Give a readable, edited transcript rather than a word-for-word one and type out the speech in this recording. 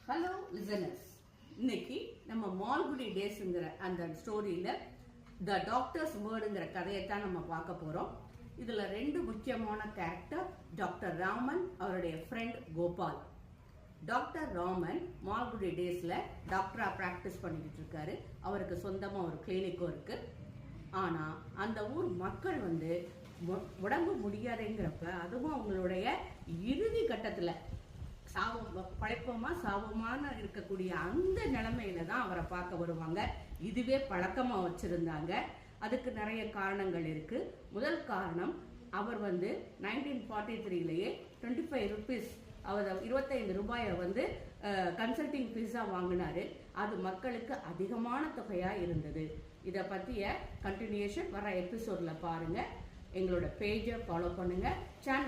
Hello listeners, இன்னைக்கு நம்ம மால்குடி டேஸ்ங்கிற அந்த ஸ்டோரியில த டாக்டர்ஸ் வேர்டுங்கிற கதையைத்தான் நம்ம பார்க்க போறோம். இதுல ரெண்டு முக்கியமான கேரக்டர், டாக்டர் ராமன், அவருடைய ஃப்ரெண்ட் கோபால். டாக்டர் ராமன் மால்குடி டேஸ்ல டாக்டரா பிராக்டிஸ் பண்ணிக்கிட்டு இருக்காரு. அவருக்கு சொந்தமா ஒரு கிளினிக்கும் இருக்கு. ஆனா அந்த ஊர் மக்கள் உடம்பு முடியாதுங்கிறப்ப, அதுவும் அவங்களுடைய இறுதி கட்டத்துல பழைப்பமா சாபமான இருக்கக்கூடிய அந்த நிலைமையில தான் அவரை பார்க்க வருவாங்க. இதுவே பழக்கமா வச்சிருந்தாங்க. அதுக்கு நிறைய காரணங்கள் இருக்கு. முதல் காரணம், அவர் 1943லயே 25 rupees, அவர் 25 ரூபாயை கன்சல்டிங் ஃபீஸா வாங்கினாரு. அது மக்களுக்கு அதிகமான தொகையா இருந்தது. இதை பத்திய கண்டினியூஷன் வர எபிசோட்ல பாருங்க. எங்களோட பேஜை ஃபாலோ பண்ணுங்க. சேனல்